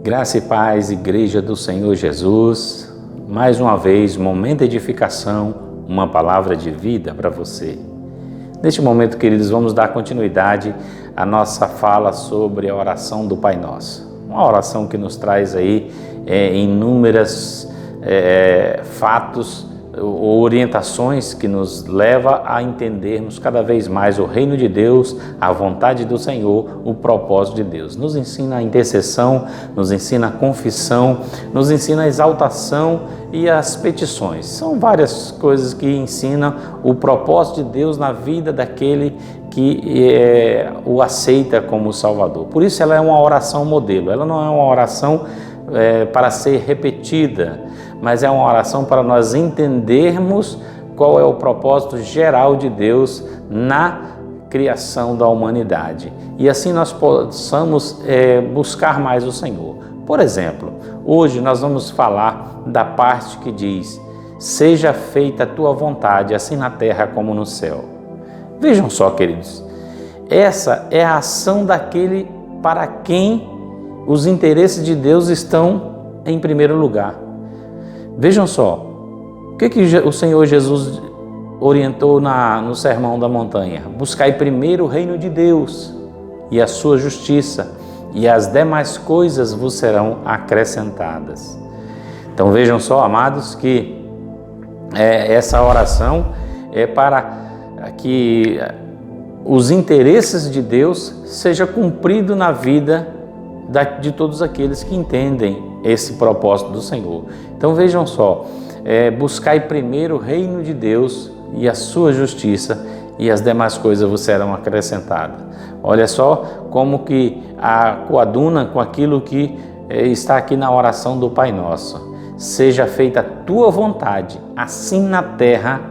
Graça e paz, Igreja do Senhor Jesus. Mais uma vez, momento de edificação, uma palavra de vida para você. Neste momento, queridos, vamos dar continuidade à nossa fala sobre a oração do Pai Nosso. Uma oração que nos traz aí inúmeros fatos ou orientações que nos leva a entendermos cada vez mais o reino de Deus, a vontade do Senhor, o propósito de Deus. Nos ensina a intercessão, nos ensina a confissão, nos ensina a exaltação e as petições. São várias coisas que ensinam o propósito de Deus na vida daquele que o aceita como Salvador. Por isso ela é uma oração modelo, ela não é uma oração para ser repetida, mas é uma oração para nós entendermos qual é o propósito geral de Deus na criação da humanidade. E assim nós possamos buscar mais o Senhor. Por exemplo, hoje nós vamos falar da parte que diz: seja feita a tua vontade, assim na terra como no céu. Vejam só, queridos, essa é a ação daquele para quem os interesses de Deus estão em primeiro lugar. Vejam só, o que o Senhor Jesus orientou no Sermão da Montanha? Buscai primeiro o reino de Deus e a sua justiça, e as demais coisas vos serão acrescentadas. Então vejam só, amados, que essa oração é para que os interesses de Deus sejam cumpridos na vida de todos aqueles que entendem esse propósito do Senhor. Então vejam só, buscai primeiro o reino de Deus e a sua justiça, e as demais coisas vos serão acrescentadas. Olha só como que coaduna com aquilo que está aqui na oração do Pai Nosso. Seja feita a tua vontade, assim na terra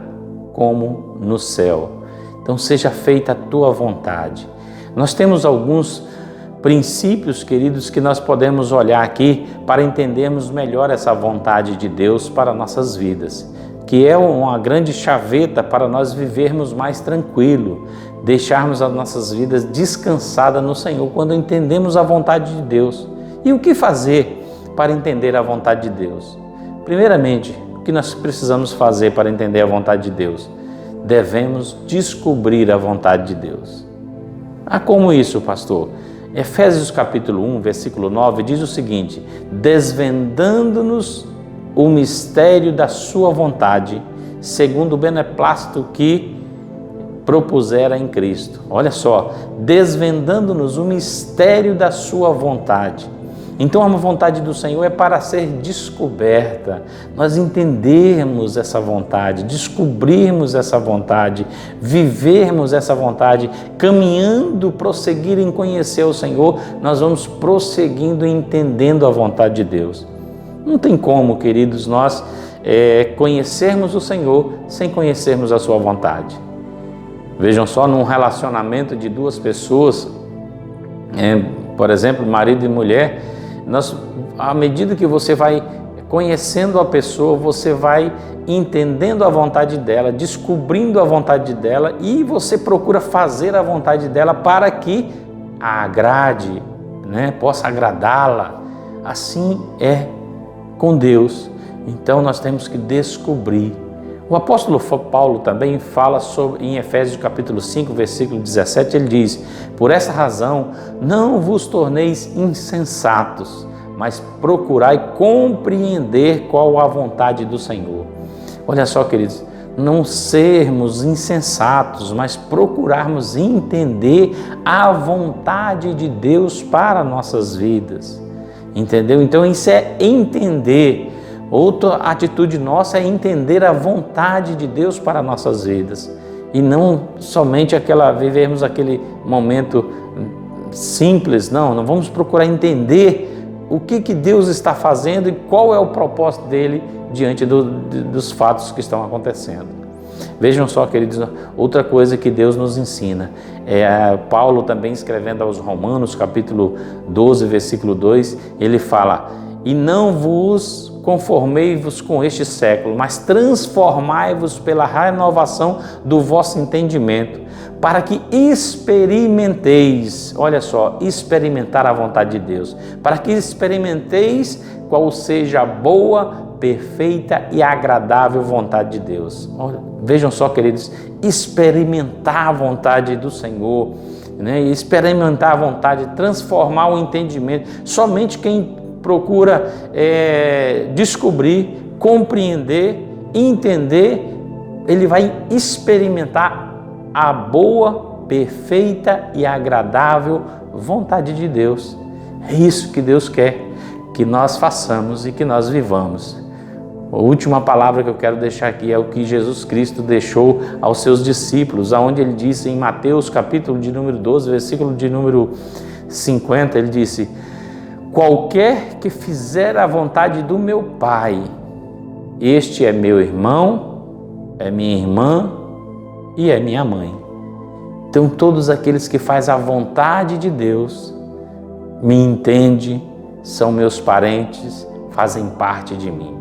como no céu. Então seja feita a tua vontade. Nós temos alguns princípios, queridos, que nós podemos olhar aqui para entendermos melhor essa vontade de Deus para nossas vidas, que é uma grande chaveta para nós vivermos mais tranquilo, deixarmos as nossas vidas descansadas no Senhor quando entendemos a vontade de Deus. E o que fazer para entender a vontade de Deus? Primeiramente, o que nós precisamos fazer para entender a vontade de Deus? Devemos descobrir a vontade de Deus. Como isso, pastor? Efésios capítulo 1, versículo 9 diz o seguinte: desvendando-nos o mistério da sua vontade, segundo o beneplácito que propusera em Cristo. Olha só, desvendando-nos o mistério da sua vontade. Então a vontade do Senhor é para ser descoberta, nós entendermos essa vontade, descobrirmos essa vontade, vivermos essa vontade, caminhando, prosseguir em conhecer o Senhor, nós vamos prosseguindo e entendendo a vontade de Deus. Não tem como, queridos, nós conhecermos o Senhor sem conhecermos a sua vontade. Vejam só, num relacionamento de duas pessoas, por exemplo, marido e mulher, à medida que você vai conhecendo a pessoa, você vai entendendo a vontade dela, descobrindo a vontade dela, e você procura fazer a vontade dela para que a agrade, possa agradá-la. Assim é com Deus. Então nós temos que descobrir. O apóstolo Paulo também fala em Efésios capítulo 5, versículo 17, ele diz: por essa razão não vos torneis insensatos, mas procurai compreender qual a vontade do Senhor. Olha só, queridos, não sermos insensatos, mas procurarmos entender a vontade de Deus para nossas vidas. Entendeu? Então isso é entender. Outra atitude nossa é entender a vontade de Deus para nossas vidas e não somente vivermos aquele momento simples. Não vamos procurar entender o que Deus está fazendo e qual é o propósito dele diante dos fatos que estão acontecendo. Vejam só, queridos, outra coisa que Deus nos ensina. Paulo também escrevendo aos Romanos, capítulo 12, versículo 2, ele fala: e não vos conformei-vos com este século, mas transformai-vos pela renovação do vosso entendimento, para que experimenteis, olha só, experimentar a vontade de Deus, para que experimenteis qual seja a boa, perfeita e agradável vontade de Deus. Olha, vejam só, queridos, experimentar a vontade do Senhor, né? Experimentar a vontade, transformar o entendimento. Somente quem procura descobrir, compreender, entender, ele vai experimentar a boa, perfeita e agradável vontade de Deus. É isso que Deus quer que nós façamos e que nós vivamos. A última palavra que eu quero deixar aqui é o que Jesus Cristo deixou aos seus discípulos, aonde ele disse em Mateus capítulo de número 12, versículo de número 50, ele disse: qualquer que fizer a vontade do meu Pai, este é meu irmão, é minha irmã e é minha mãe. Então todos aqueles que fazem a vontade de Deus, me entendem, são meus parentes, fazem parte de mim.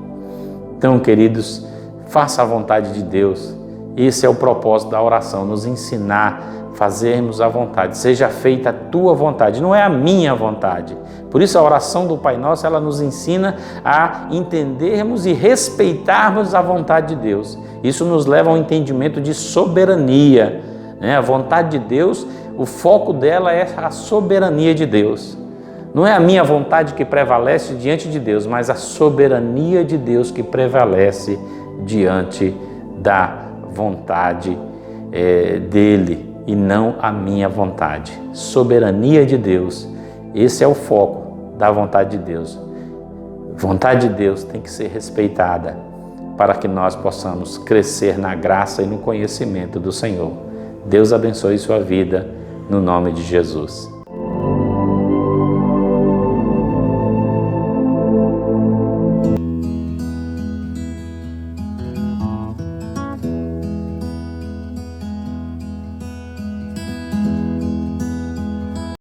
Então, queridos, faça a vontade de Deus. Esse é o propósito da oração, nos ensinar a fazermos a vontade. Seja feita a tua vontade, não é a minha vontade. Por isso a oração do Pai Nosso, ela nos ensina a entendermos e respeitarmos a vontade de Deus. Isso nos leva ao entendimento de soberania, né? A vontade de Deus, o foco dela é a soberania de Deus. Não é a minha vontade que prevalece diante de Deus, mas a soberania de Deus que prevalece diante da vontade dele e não a minha vontade. Soberania de Deus, esse é o foco da vontade de Deus. Vontade de Deus tem que ser respeitada para que nós possamos crescer na graça e no conhecimento do Senhor. Deus abençoe sua vida, no nome de Jesus.